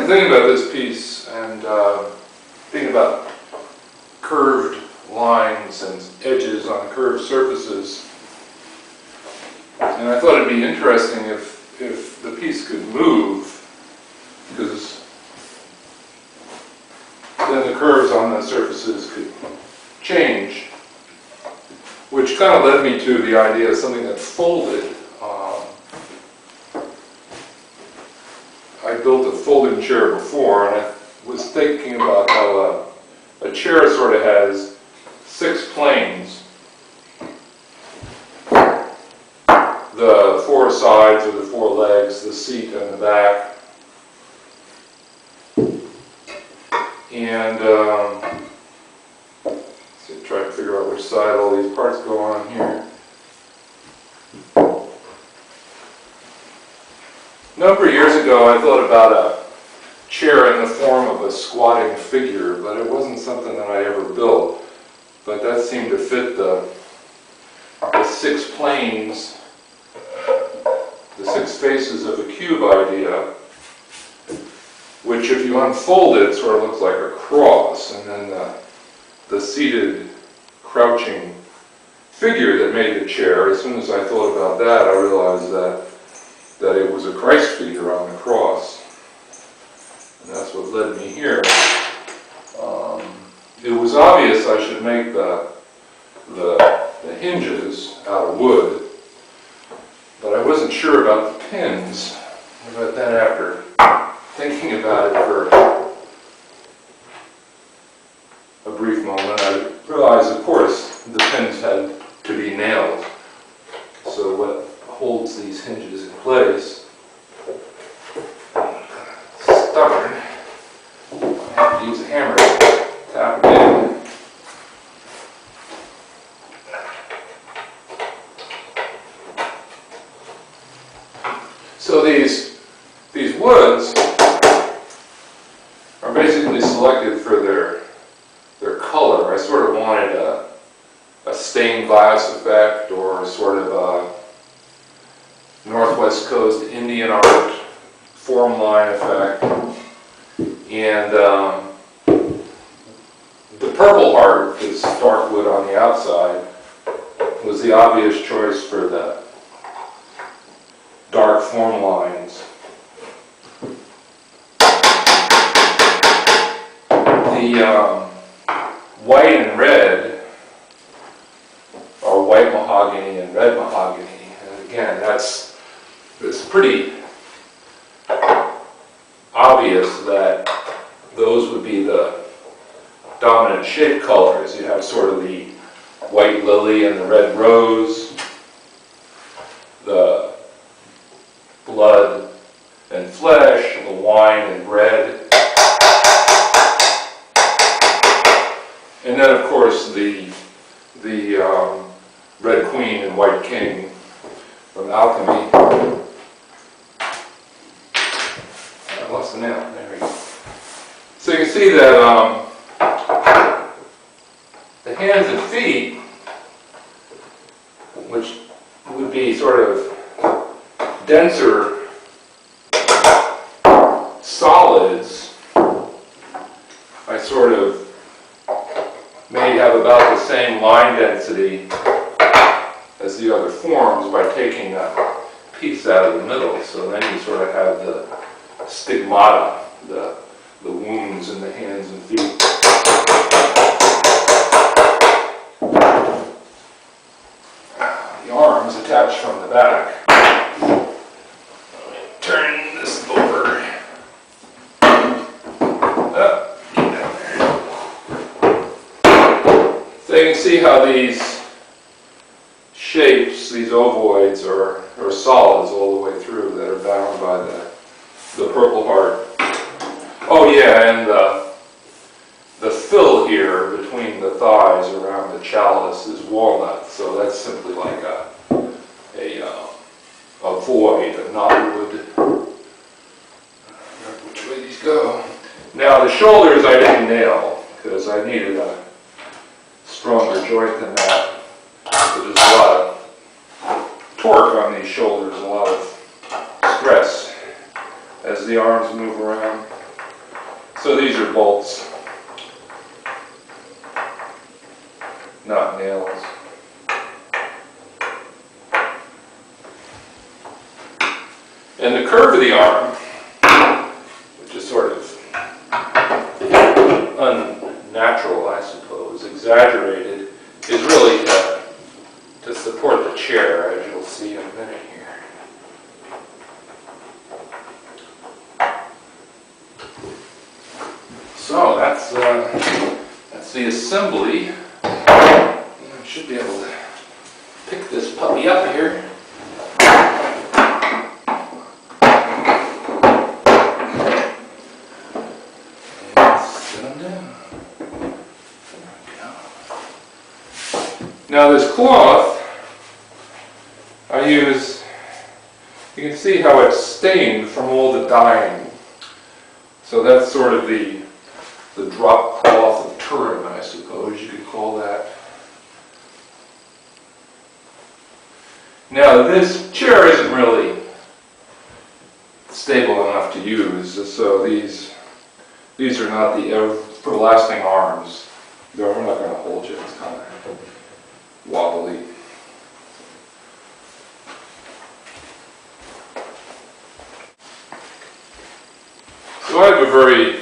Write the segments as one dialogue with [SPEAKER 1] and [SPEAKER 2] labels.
[SPEAKER 1] thinking about this piece and thinking about curved lines and edges on curved surfaces. And I thought it'd be interesting if the piece could move, because then the curves on the surfaces could change, which kind of led me to the idea of something that's folded. I built a folding chair before, and I was thinking about how a chair sort of has 6 planes. The 4 sides or the 4 legs, the seat and the back. And let's try to figure out which side all these parts go on here. A number of years ago, I thought about a chair in the form of a squatting figure, but it wasn't something that I ever built. But that seemed to fit the 6 planes, the 6 faces of a cube idea, which if you unfold it sort of looks like a cross, and then the seated, crouching figure that made the chair, as soon as I thought about that, I realized that it was a Christ figure on the cross. And that's what led me here. It was obvious I should make the hinges out of wood, but I wasn't sure about the pins. But then after thinking about it for a brief moment, I realized, of course, the pins had to be nailed. So what holds these hinges in place, stubborn, I have to use a hammer to tap them in. So these woods are basically selected for their color. I sort of wanted a stained glass effect, or sort of a Northwest Coast Indian art form line effect. And the purple heart, this dark wood on the outside, was the obvious choice for the dark form lines. The white and red, or white mahogany and red mahogany, and again, it's pretty obvious that those would be the dominant shape colors. You have sort of the white lily and the red rose, the blood and flesh, the wine and bread, and then of course the red queen and white king from alchemy. I lost the nail. There we go. So you can see that the hands and feet, which would be sort of denser solids, I sort of may have about the same line density as the other forms by taking a piece out of the middle. So then you sort of have the stigmata, the wounds in the hands and feet. The arms attached from the back. Turn this over. Get down there. So you can see how these shapes, these ovoids, are solids all the way through that are bound by the purple heart. Oh yeah, and the fill here between the thighs around the chalice is walnut, so that's simply like a void, a knotwood. Which way these go? Now the shoulders I didn't nail because I needed a stronger joint than that. So there's a lot of torque on these shoulders, a lot of stress as the arms move around. So these are bolts, not nails. And the curve of the arm, which is sort of unnatural, I suppose, exaggerated, is really to support the chair, as you'll see in a minute here. So that's the assembly. I should be able to pick this puppy up here. Now this cloth, I use, you can see how it's stained from all the dyeing. So that's sort of the drop cloth of Turin, I suppose you could call that. Now this chair isn't really stable enough to use, so these are not the everlasting arms. They're not going to hold you, it's kind of wobbly. So I have a very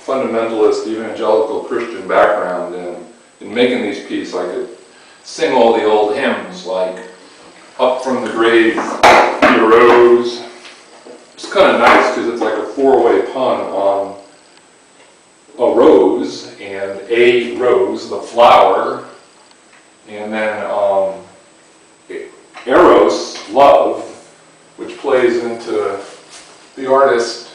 [SPEAKER 1] fundamentalist, evangelical Christian background, and in making these pieces I could sing all the old hymns like "Up from the Grave He Arose." It's kind of nice because it's like a four-way pun on a rose and a rose, the flower, and then eros, love, which plays into the artist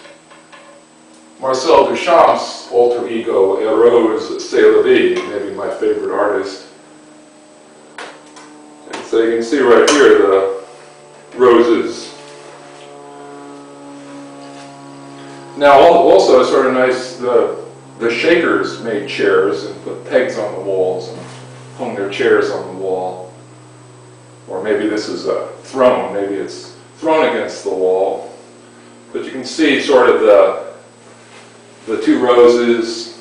[SPEAKER 1] Marcel Duchamp's alter ego, Eros C'est la vie, maybe my favorite artist. And so you can see right here the roses. Now also sort of nice, the Shakers made chairs and put pegs on the walls and hung their chairs on the wall. Or maybe this is a throne, maybe it's thrown against the wall. But you can see sort of the two roses.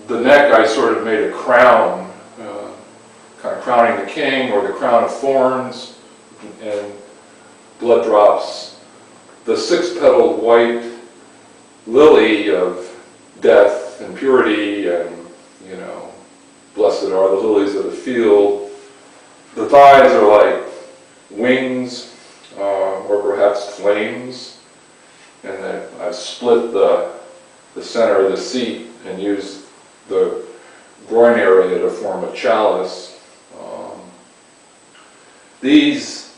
[SPEAKER 1] The neck I sort of made a crown, kind of crowning the king, or the crown of thorns and blood drops. The six-petaled white lily of death and purity, and blessed are the lilies of the field. The thighs are like wings, or perhaps flames. And then I've split the center of the seat and used the groin area to form a chalice. These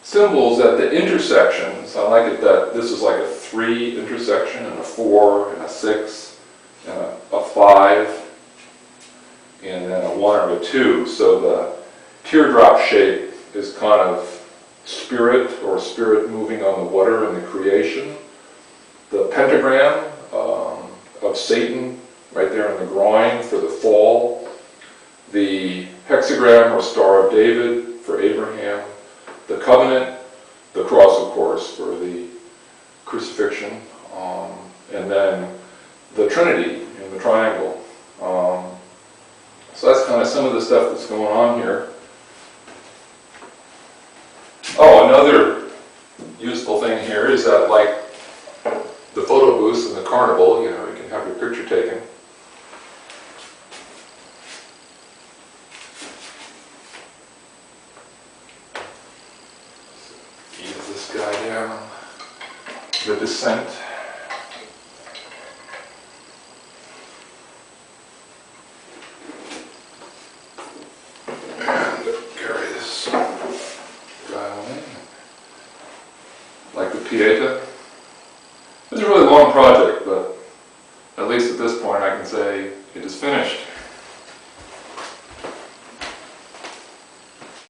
[SPEAKER 1] symbols at the intersections, I like it that this is like a 3 intersection, and a 4, and a 6, and a 5, and then a 1 or a 2. So the teardrop shape is kind of spirit, or spirit moving on the water in the creation. The pentagram of Satan right there in the groin for the fall. The hexagram or Star of David for Abraham. The covenant, the cross of course for the crucifixion, and then the Trinity in the triangle. So that's kind of some of the stuff that's going on here. Oh, another useful thing here is that, like the photo booths in the carnival, you can have your picture taken. Ease this guy down. The descent. Pieta. It's a really long project, but at least at this point I can say it is finished.